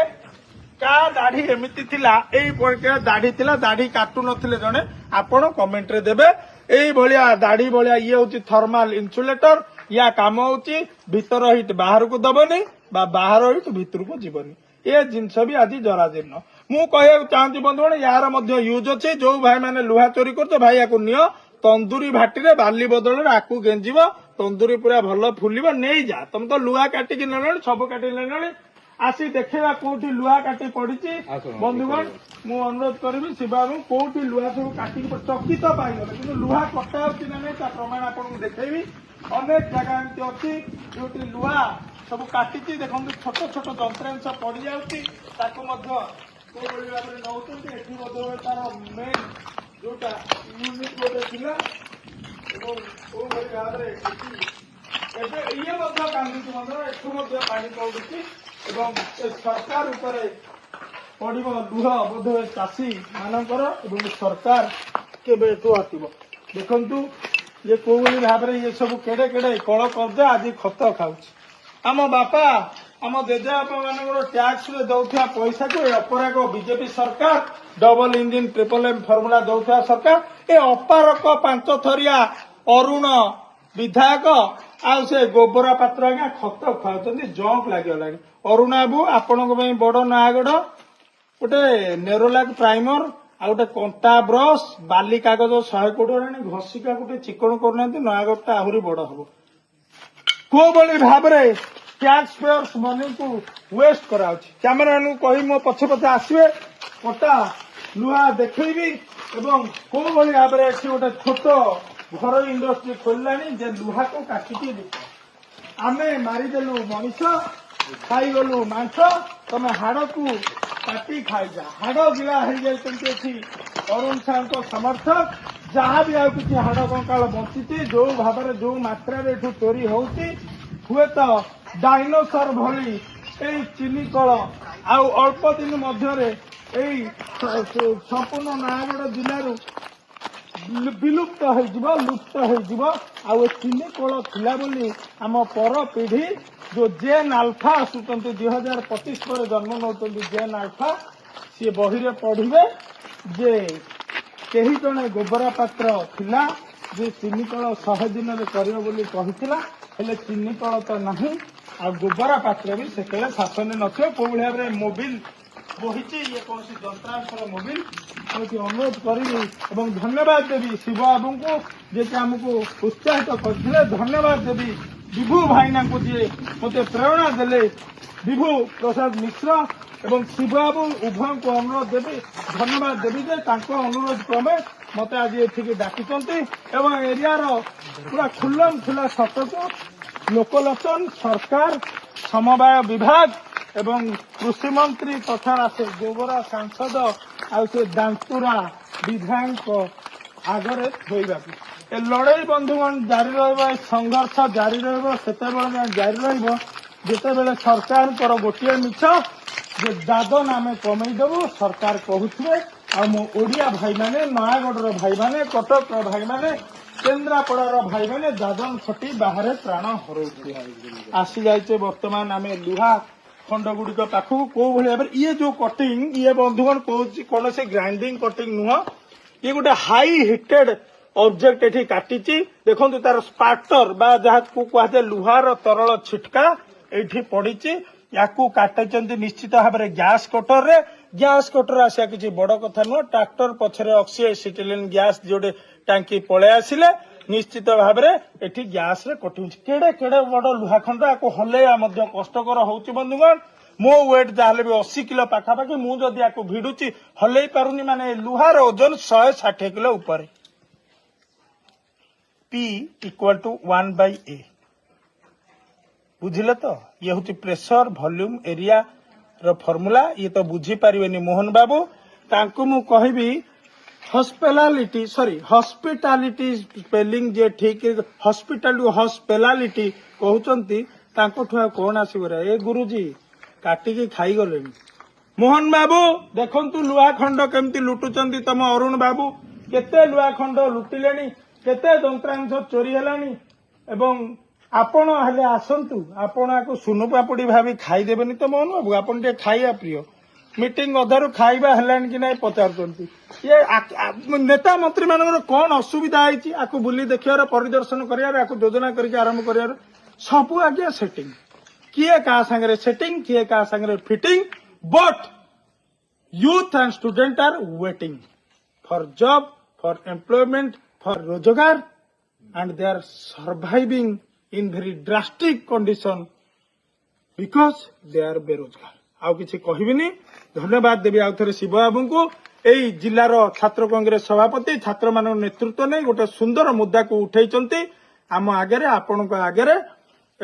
का दाढ़ी एमती थिला एई प्रकार दाढ़ी थिला दाढ़ी काटू नथिले जने आपण कमेंट रे देबे एई भलिया दाढ़ी भलिया ये होची थर्माल इन्सुलेटर या काम होची भीतर हिट बाहर को दबनी बा बाहर हिट भीतर को जीवनी ये जिनस भी आज जराजीर्ण मु कह चाहूँगी बंधुगण यार यूज अच्छे जो भाई मैंने लुहा चोरी कर भाई या नियो तंदूरी भाटी बाली बदल आकु गेंजीब तंदूरी पूरा भल फुल नहीं जा तुम तो लुहा काटिकी ने सब काटि ने आसी देखा कौटी लुहा काटी पड़ी बंधुगण मु अनुरोध करी शिवबाबू कौटी लुहा सब काटिक चकित पाइगले कि लुहा कटा ना नहीं प्रमाण आपको देखी अनेक जगह एमती अच्छी जो लुहा ସବୁ କାଟିଛି ଦେଖନ୍ତୁ ଛୋଟ ଛୋଟ ଯନ୍ତ୍ରାଂଶ ପଡିଯାଉଛି ତାକୁ ମଧ୍ୟ କୋଉଭଳି ଭାବରେ ନଉଛନ୍ତି ଏଠି ମଧ୍ୟ ତାର ମେନ୍ ଯୋଉଟା ୟୁନିଟ୍ ଗୋଟେ ଥିଲା ଏବଂ କୋଉଭଳି ଭାବରେ ଏଠି ଏବେ ଇଏ ମଧ୍ୟ କାନ୍ଦୁଛି ମଧ୍ୟ ଏଠୁ ମଧ୍ୟ ପାଣି ପଡୁଛି ଏବଂ ଏ ସରକାର ଉପରେ ପଡିବ ଲୁହ ବୋଧହୁଏ ଚାଷୀ ମାନଙ୍କର ଏବଂ ସରକାର କେବେ ଏଠୁ ହଟିବ ଦେଖନ୍ତୁ ଯେ କୋଉଭଳି ଭାବରେ ଇଏ ସବୁ କେଡେ କେଡେ କଳ କବ୍ଜା ଆଜି ଖତ ଖାଉଛି ଆମ ବାପା ଆମ ଜେଜେବାପା ମାନଙ୍କର ଟ୍ୟାକ୍ସରେ ଦଉଥିବା ପଇସାକୁ ଏ ଅପରାଗ ବିଜେପି ସରକାର double engine triple M formula ଦଉଥିବା ସରକାର ଏ ଅପାରକ 5 ଥରିଆ ଅରୁଣ ବିଧାୟକ ଆଉ ସେ ଗୋବରା ପାତ୍ର ଆଜ୍ଞା ଖତ ଖାଉଛନ୍ତି ଜଙ୍କ ଲାଗିଗଲାଣି ଅରୁଣ ବାବୁ ଆପଣଙ୍କ ପାଇଁ ବଡ ନୟାଗଡ଼ ଗୋଟେ ନେରୋଲାକ୍ ପ୍ରାଇମର ଆଉ ଗୋଟେ କଣ୍ଟା ବ୍ରଶ ବାଲି କାଗଜ 100 କୋଟି ହେଲାଣି ଘଷିକା ଗୋଟେ ଚିକଣ କରୁନାହାନ୍ତି ନୟାଗଡ଼ଟା ଆହୁରି ବଡ ହବ କୋଉଭଳି ଭାବରେ ଟ୍ୟାକ୍ସ ପେୟର୍ସ ମନିକୁ ୱେଷ୍ଟ କରାଉଛି କ୍ୟାମେରାମ୍ୟାନଙ୍କୁ କହି ମୋ ପଛେ ପଛେ ଆସିବେ କଟା ଲୁହା ଦେଖେଇବି ଏବଂ କୋଉଭଳି ଭାବରେ ଏଠି ଗୋଟେ ଛୋଟ ଘରୋଇ ଇଣ୍ଡଷ୍ଟ୍ରି ଖୋଲିଲାଣି ଯେ ଲୁହାକୁ କାଟିକି ବିକ ଆମେ ମାରିଦେଲୁ ମଣିଷ ଖାଇଗଲୁ ମାଂସ ତମେ ହାଡକୁ କାଟି ଖାଇଯା ହାଡ ଗିଳା ହେଇଯାଇଛନ୍ତି ଏଠି ଅରୁଣ ସାହୁଙ୍କ ସମର୍ଥକ ଯାହା ବି ଆଉ କିଛି ହାଡ କଙ୍କାଳ ବଞ୍ଚିଛି ଯୋଉ ଭାବରେ ଯୋଉ ମାତ୍ରାରେ ଏଠୁ ଚୋରି ହଉଛି ହୁଏତ ଡାଇନୋସର ଭଳି ଏଇ ଚିନି କଳ ଆଉ ଅଳ୍ପ ଦିନ ମଧ୍ୟରେ ଏଇ ସମ୍ପୂର୍ଣ୍ଣ ନୟାଗଡ଼ ଜିଲ୍ଲାରୁ ବିଲୁପ୍ତ ହେଇଯିବ ଲୁପ୍ତ ହେଇଯିବ ଆଉ ଏ ଚିନି କଳ ଥିଲା ବୋଲି ଆମ ପର ପିଢି ଯୋଉ ଜେନ୍ ଆଲଫା ଆସୁଛନ୍ତି 2025 ପରେ ଜନ୍ମ ନେଉଛନ୍ତି ଜେନ୍ ଆଲଫା ସିଏ ବହିରେ ପଢିବେ ଯେ କେହି ଜଣେ ଗୋବରା ପାତ୍ର ଥିଲା ଯେ ଚିନି କଳ 100 ଦିନରେ କରିବ ବୋଲି କହିଥିଲା ହେଲେ ଚିନି କଳ ତ ନାହିଁ ଆଉ ଗୋବରା ପାତ୍ର ବି ସେତେବେଳେ ଶାସନରେ ନଥିବ କୋଉଭଳି ଭାବରେ ମୋବିଲ ବହିଛି ଇଏ କୌଣସି ଯନ୍ତ୍ରାଂଶର ମୋବିଲ ଏମିତି ଅନୁରୋଧ କରିବି ଏବଂ ଧନ୍ୟବାଦ ଦେବି ଶିବ ବାବୁଙ୍କୁ ଯିଏକି ଆମକୁ ଉତ୍ସାହିତ କରିଥିଲେ ଧନ୍ୟବାଦ ଦେବି ବିଭୁ ଭାଇନାଙ୍କୁ ଯିଏ ମୋତେ ପ୍ରେରଣା ଦେଲେ ବିଭୁ ପ୍ରସାଦ ମିଶ୍ର ଏବଂ ଶିବ ବାବୁ ଉଭୟଙ୍କୁ ଅନୁରୋଧ ଦେବି ଧନ୍ୟବାଦ ଦେବି ଯେ ତାଙ୍କ ଅନୁରୋଧ କ୍ରମେ ମୋତେ ଆଜି ଏଠିକି ଡାକିଛନ୍ତି ଏବଂ ଏରିଆର ପୁରା ଖୁଲ୍ଲମ ଖୁଲା ସତକୁ ଲୋକଲୋଚନ ସରକାର ସମବାୟ ବିଭାଗ ଏବଂ କୃଷିମନ୍ତ୍ରୀ ତଥା ସେ ଗୋବରା ସାଂସଦ ଆଉ ସେ ଦାନ୍ତୁରା ବିଧାୟକଙ୍କ ଆଗରେ ଥୋଇବାକୁ ଏ ଲଢେଇ ବନ୍ଧୁଗଣ ଜାରି ରହିବ ଏ ସଂଘର୍ଷ ଜାରି ରହିବ ସେତେବେଳେ ଯାଏଁ ଜାରି ରହିବ ଯେତେବେଳେ ସରକାରଙ୍କର ଗୋଟିଏ ମିଛ ଯେ ଦାଦନ ଆମେ କମେଇଦେବୁ ସରକାର କହୁଥିବେ ଆଉ ମୋ ଓଡ଼ିଆ ଭାଇମାନେ ନୟାଗଡ଼ର ଭାଇମାନେ କଟକର ଭାଇମାନେ କେନ୍ଦ୍ରାପଡ଼ାର ଭାଇମାନେ ଦାଦନ ଖଟି ବାହାରେ ପ୍ରାଣ ହରଉଥିବେ ଆସିଯାଇଛେ ବର୍ତ୍ତମାନ ଆମେ ଲୁହା ଖଣ୍ଡଗୁଡିକ ପାଖକୁ କୋଉଭଳି ଭାବରେ ଇଏ ଯୋଉ କଟିଂ ଇଏ ବନ୍ଧୁଗଣ କହୁଛି କୌଣସି ଗ୍ରାଇଣ୍ଡିଂ କଟିଂ ନୁହଁ ଇଏ ଗୋଟେ ହାଇ ହିଟେଡ୍ ଅବଜେକ୍ଟ ଏଠି କାଟିଛି ଦେଖନ୍ତୁ ତାର ସ୍ପାର୍ଟର ବା ଯାହାକୁ କୁହାଯାଏ ଲୁହାର ତରଳ ଛିଟକା ଏଇଠି ପଡିଛି ୟାକୁ କାଟିଛନ୍ତି ନିଶ୍ଚିତ ଭାବରେ ଗ୍ୟାସ୍ କଟରରେ ଗ୍ୟାସ୍ କଟର ଆସିବା କିଛି ବଡ କଥା ନୁହଁ ଟ୍ରାକ୍ଟର ପଛରେ ଅକ୍ସି ଏସିଟିଲିନ୍ ଗ୍ୟାସ୍ ଯୋଉଟେ ଟାଙ୍କି ପଳେଇ ଆସିଲେ ନିଶ୍ଚିତ ଭାବରେ ଏଠି ଗ୍ୟାସରେ କଟୁଛି କେଡେ କେଡେ ବଡ ଲୁହାଖଣ୍ଡ ୟାକୁ ହଲେଇବା ମଧ୍ୟ କଷ୍ଟକର ହଉଛି ବନ୍ଧୁଗଣ ମୋ ୱେଟ୍ ଯାହାହେଲେ ବି 80 କିଲୋ ପାଖାପାଖି ମୁଁ ଯଦି ୟାକୁ ଭିଡୁଛି ହଲେଇ ପାରୁନି ମାନେ ଲୁହାର ଓଜନ 160 କିଲୋ ଉପରେ P = 1/A ବୁଝିଲେ ତ ଇଏ ହଉଛି ପ୍ରେସର ଭଲ୍ୟୁମ ଏରିଆ ର ଫର୍ମୁଲା ଇଏ ତ ବୁଝିପାରିବେନି ମୋହନ ବାବୁ ତାଙ୍କୁ ମୁଁ କହିବି ହସ୍ପିଟାଲିଟି ସ୍ପେଲିଂ ଯେ ଠିକ ହସ୍ପିଟାଲ ହସ୍ପିଟାଲିଟି କହୁଛନ୍ତି ତାଙ୍କଠୁ ଆଉ କଣ ଆସିବ ରେ ଏ ଗୁରୁଜୀ କାଟିକି ଖାଇଗଲେଣି ମୋହନ ବାବୁ ଦେଖନ୍ତୁ ଲୁହାଖଣ୍ଡ କେମିତି ଲୁଟୁଛନ୍ତି ତମ ଅରୁଣ ବାବୁ କେତେ ଲୁହାଖଣ୍ଡ ଲୁଟିଲେଣି କେତେ ଯନ୍ତ୍ରାଂଶ ଚୋରି ହେଲାଣି ଏବଂ ଆପଣ ହେଲେ ଆସନ୍ତୁ ଆପଣ ଆକୁ ସୁନୁ ପାପୁଡି ଭାବି ଖାଇଦେବେନି ତ ମୋହନ ବାବୁ ଆପଣ ଟିକେ ଖାଇବା ପ୍ରିୟ ମିଟିଂ ଅଧାରୁ ଖାଇବା ହେଲାଣି କି ନାଇଁ ପଚାରୁଛନ୍ତି ଇଏ ନେତା ମନ୍ତ୍ରୀ ମାନଙ୍କର କଣ ଅସୁବିଧା ହେଇଛି ଆକୁ ବୁଲି ଦେଖିବାର ପରିଦର୍ଶନ କରିବାର ଆକୁ ଯୋଜନା କରିକି ଆରମ୍ଭ କରିବାର ସବୁ ଆଜ୍ଞା ସେଟିଂ କିଏ କାହା ସାଙ୍ଗରେ ସେଟିଂ କିଏ କାହା ସାଙ୍ଗରେ fitting but youth and student are waiting for job for employment for ରୋଜଗାର and they are surviving in very drastic condition because they are ବେରୋଜଗାର ଆଉ କିଛି କହିବିନି ଧନ୍ୟବାଦ ଦେବି ଆଉ ଥରେ ଶିବ ବାବୁଙ୍କୁ ଏଇ ଜିଲ୍ଲାର ଛାତ୍ର କଂଗ୍ରେସ ସଭାପତି ଛାତ୍ରମାନଙ୍କ ନେତୃତ୍ୱ ନେଇ ଗୋଟେ ସୁନ୍ଦର ମୁଦ୍ଦାକୁ ଉଠେଇଛନ୍ତି ଆମ ଆଗରେ ଆପଣଙ୍କ ଆଗରେ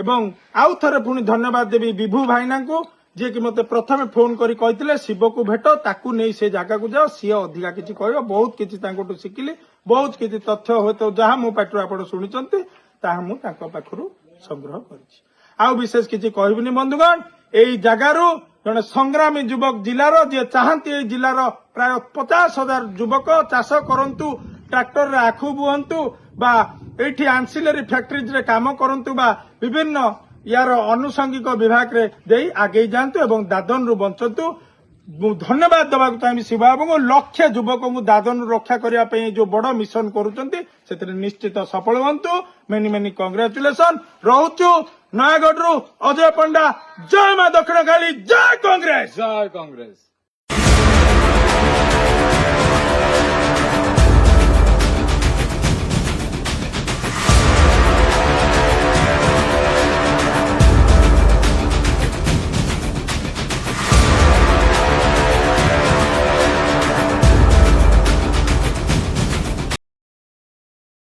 ଏବଂ ଆଉ ଥରେ ପୁଣି ଧନ୍ୟବାଦ ଦେବି ବିଭୁ ଭାଇନାଙ୍କୁ ଯିଏକି ମତେ ପ୍ରଥମେ ଫୋନ କରି କହିଥିଲେ ଶିବକୁ ଭେଟ ତାକୁ ନେଇ ସେ ଜାଗାକୁ ଯାଅ ସିଏ ଅଧିକା କିଛି କହିବ ବହୁତ କିଛି ତାଙ୍କଠୁ ଶିଖିଲି ବହୁତ କିଛି ତଥ୍ୟ ହୁଏତ ଯାହା ମୋ ପାଟିରୁ ଆପଣ ଶୁଣିଛନ୍ତି ତାହା ମୁଁ ତାଙ୍କ ପାଖରୁ ସଂଗ୍ରହ କରିଛି ଆଉ ବିଶେଷ କିଛି କହିବିନି ବନ୍ଧୁଗଣ ଏଇ ଜାଗାରୁ ଜଣେ ସଂଗ୍ରାମୀ ଯୁବକ ଜିଲ୍ଲାର ଯିଏ ଚାହାନ୍ତି ଏଇ ଜିଲ୍ଲାର ପ୍ରାୟ 50,000 ଯୁବକ ଚାଷ କରନ୍ତୁ ଟ୍ରାକ୍ଟରରେ ଆଖୁ ବୁହନ୍ତୁ ବା ଏଇଠି ଆନ୍ସିଲରୀ ଫ୍ୟାକ୍ଟ୍ରିଜରେ କାମ କରନ୍ତୁ ବା ବିଭିନ୍ନ ୟାର ଆନୁଷଙ୍ଗିକ ବିଭାଗରେ ଦେଇ ଆଗେଇ ଯାଆନ୍ତୁ ଏବଂ ଦାଦନରୁ ବଞ୍ଚନ୍ତୁ ମୁଁ ଧନ୍ୟବାଦ ଦେବାକୁ ଚାହିଁବି ଶିବ ବାବୁଙ୍କୁ ଲକ୍ଷ ଯୁବକଙ୍କୁ ଦାଦନରୁ ରକ୍ଷା କରିବା ପାଇଁ ଯୋଉ ବଡ ମିଶନ କରୁଛନ୍ତି ସେଥିରେ ନିଶ୍ଚିତ ସଫଳ ହୁଅନ୍ତୁ ମେନି ମେନି କଂଗ୍ରାଚୁଲେସନ ରହୁଛୁ ନୟାଗଡ଼ରୁ ଅଜୟ ପଣ୍ଡା ଜୟ ମା ଦକ୍ଷିଣ କାଳୀ ଜୟ କଂଗ୍ରେସ ଜୟ କଂଗ୍ରେସ।